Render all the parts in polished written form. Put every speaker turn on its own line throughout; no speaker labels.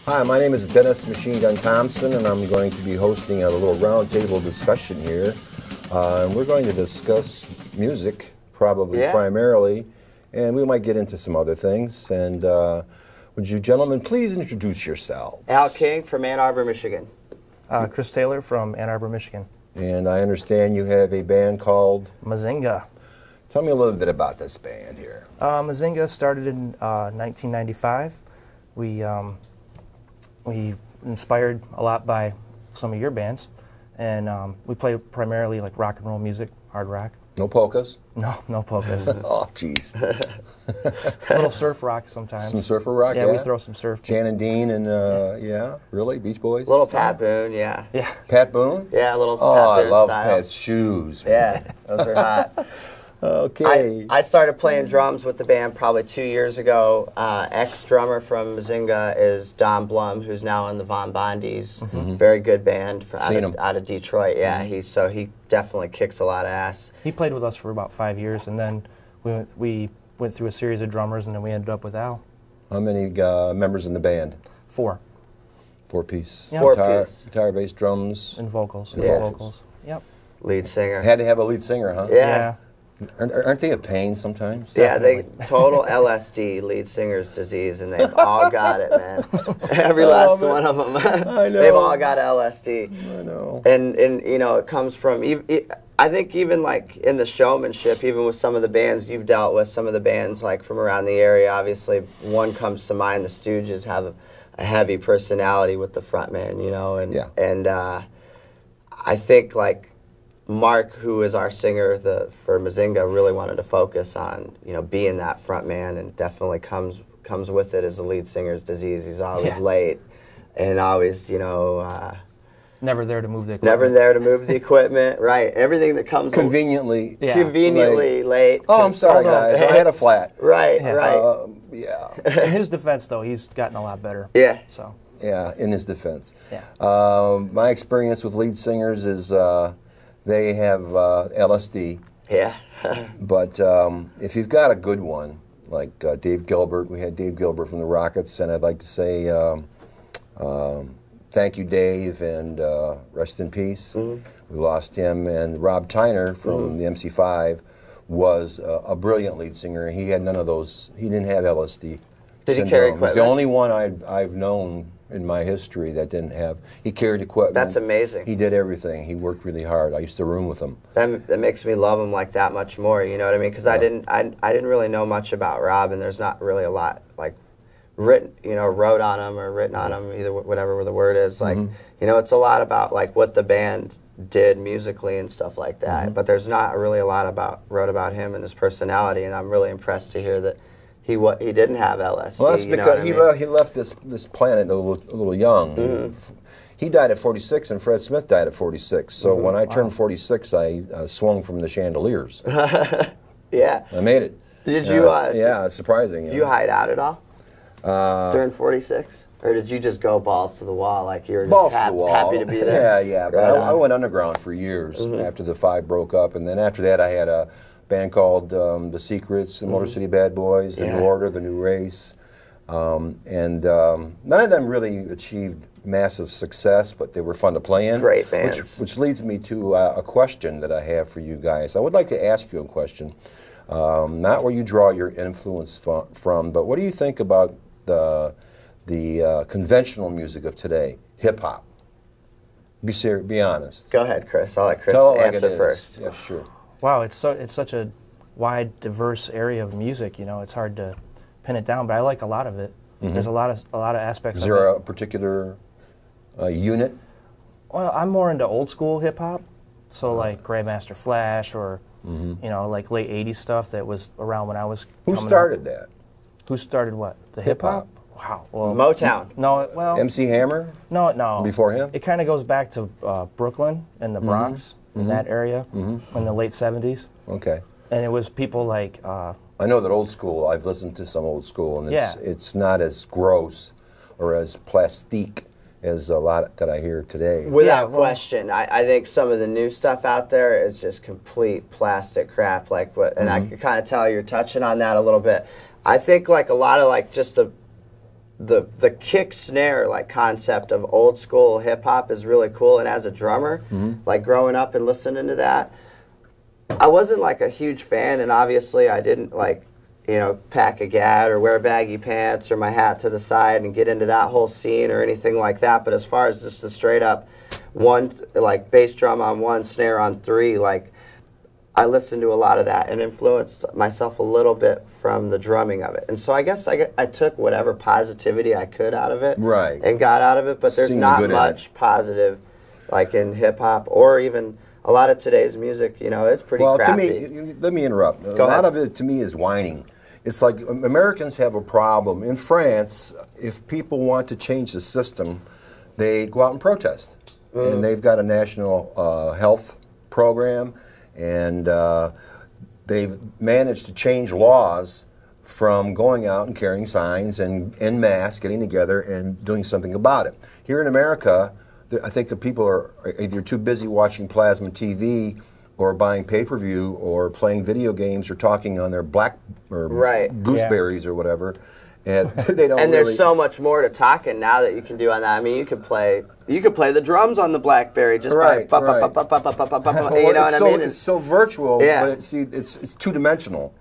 Hi, my name is Dennis Machine Gun Thompson, and I'm going to be hosting a little roundtable discussion here. And we're going to discuss music, probably primarily, and we might get into some other things. And would you gentlemen please introduce yourselves?
Al King from Ann Arbor, Michigan.
Chris Taylor from Ann Arbor, Michigan.
And I understand you have a band called?
Mazinga.
Tell me a little bit about this band here.
Mazinga started in 1995. We inspired a lot by some of your bands, and we play primarily like rock and roll music, hard rock.
No polkas?
No, no polkas.
Oh, jeez.
A little surf rock sometimes.
Some surfer rock, yeah?
Yeah, we throw some surf.
Jan and Dean and, yeah, really? Beach Boys?
Little Pat Boone, yeah.
Yeah.
Pat Boone?
Yeah, a little
Oh,
Pat
I
Boone
love
style.
Pat's shoes.
Yeah, those are hot.
Okay.
I started playing drums with the band probably 2 years ago. Ex-drummer from Mazinga is Don Blum, who's now in the Von Bondies. Very good band out of Detroit. Yeah, he definitely kicks a lot of ass.
He played with us for about 5 years, and then we went through a series of drummers, and then we ended up with Al.
How many members in the band?
4.
Four-piece.
Yeah.
Four-piece.
Guitar, bass, drums.
And vocals.
And
vocals. Yep.
Lead singer.
Had to have a lead singer, huh?
Yeah.
Aren't they a pain sometimes?
Yeah, they total LSD, lead singer's disease, and they've all got it, man. Every last one of them.
I know.
They've all got LSD.
I know.
And you know, it comes from, I think even like in the showmanship, even with some of the bands you've dealt with, some of the bands like from around the area, obviously one comes to mind, the Stooges have a heavy personality with the frontman, you know, and I think like Mark, who is our singer for Mazinga, really wanted to focus on, you know, being that front man, and definitely comes with it as the lead singer's disease. He's always late and always, you know,
never there to move the equipment.
never there to move the equipment, right? Everything that comes
Conveniently
late.
Oh, I'm sorry, guys. I had a flat.
Right.
Yeah.
In his defense, though, he's gotten a lot better.
Yeah.
So.
Yeah, in his defense.
Yeah.
My experience with lead singers is they have LSD.
Yeah.
But if you've got a good one, like Dave Gilbert, we had Dave Gilbert from the Rockets, and I'd like to say thank you, Dave, and rest in peace. We lost him. And Rob Tyner from the MC5 was a brilliant lead singer. He had none of those. He didn't have LSD.
Did he carry equipment?
He's the only one I've known in my history that didn't have. He carried equipment.
That's amazing.
He did everything. He worked really hard. I used to room with him.
That makes me love him like that much more. You know what I mean? Because I didn't really know much about Rob, and there's not really a lot like written, you know, wrote on him or written on him, either whatever the word is. Like, you know, it's a lot about like what the band did musically and stuff like that. But there's not really a lot wrote about him and his personality, and I'm really impressed to hear that he didn't have LSD.
Well, that's because he left this planet a little young. He died at 46, and Fred Smith died at 46. So when I turned 46, I swung from the chandeliers.
Yeah.
I made it.
Did you?
Yeah, it's surprising.
Did you hide out at all during 46? Or did you just go balls to the wall, like you were just happy to be there?
Yeah. But I went underground for years after the Five broke up, and then after that I had a band called The Secrets, the Motor City Bad Boys, the New Order, the New Race, and none of them really achieved massive success, but they were fun to play in.
Great bands.
Which leads me to a question that I have for you guys. I would like to ask you a question, not where you draw your influence from, but what do you think about the conventional music of today, hip hop? Be honest.
Go ahead, Chris. I'll let Chris answer first.
Yeah, sure.
Wow, it's such a wide, diverse area of music. You know, it's hard to pin it down, but I like a lot of it. There's a lot of aspects.
Is there a particular unit?
Well, I'm more into old school hip hop, so like Grandmaster Flash or you know, like late '80s stuff that was around when I was.
Who started that?
Who started what? The hip hop? Wow. Well,
Motown.
No, well.
MC Hammer?
No.
Before him?
It kind of goes back to Brooklyn and the Bronx, in that area, in the late '70s.
Okay.
And it was people like.
I know that old school. I've listened to some old school, and it's not as gross or as plastique as a lot that I hear today.
Without question. I think some of the new stuff out there is just complete plastic crap. Like and I can kind of tell you're touching on that a little bit. I think like a lot of like just the kick snare like concept of old school hip hop is really cool. And as a drummer, like growing up and listening to that, I wasn't like a huge fan, and obviously I didn't like, you know, pack a gat or wear baggy pants or my hat to the side and get into that whole scene or anything like that. But as far as just the straight up one, like bass drum on one, snare on three, like I listened to a lot of that and influenced myself a little bit from the drumming of it. And so I guess I took whatever positivity I could out of it,
right,
and got out of it. But there's not much positive, like in hip hop or even a lot of today's music. You know, it's pretty crappy.
To me, let me interrupt. A lot of it to me is whining. It's like Americans have a problem. In France, if people want to change the system, they go out and protest. And they've got a national health program, and they've managed to change laws from going out and carrying signs and en masse getting together and doing something about it. Here in America, I think the people are either too busy watching plasma TV or buying pay-per-view or playing video games or talking on their gooseberries or whatever. And they don't.
And there's so much more to talking now that you can do on that. I mean, you could play the drums on the BlackBerry just by you know what I mean?
It's so virtual, but it's two-dimensional.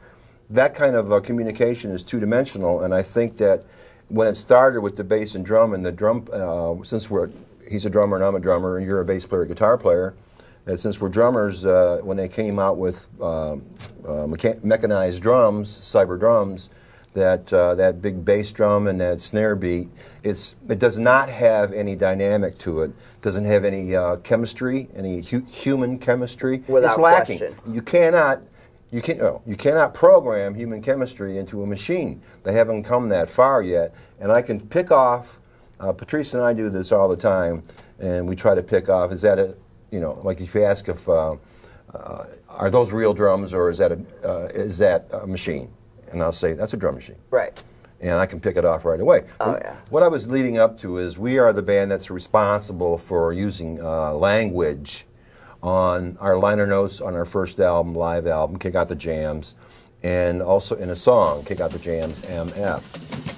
That kind of communication is two-dimensional, and I think that when it started with the bass and drum, and the drum, since he's a drummer and I'm a drummer, and you're a bass player, guitar player, and since we're drummers, when they came out with mechanized drums, cyber drums, that big bass drum and that snare beat, it does not have any dynamic to it. Doesn't have any chemistry, any human chemistry.
Without
it's lacking.
question.
You cannot program human chemistry into a machine. They haven't come that far yet. And I can pick off. Patrice and I do this all the time, and we try to pick off. Is that like if you ask if are those real drums or is that a machine? And I'll say, that's a drum machine.
Right.
And I can pick it off right away.
Oh, yeah.
What I was leading up to is we are the band that's responsible for using language on our liner notes on our first album, live album, Kick Out the Jams, and also in a song, Kick Out the Jams, MF.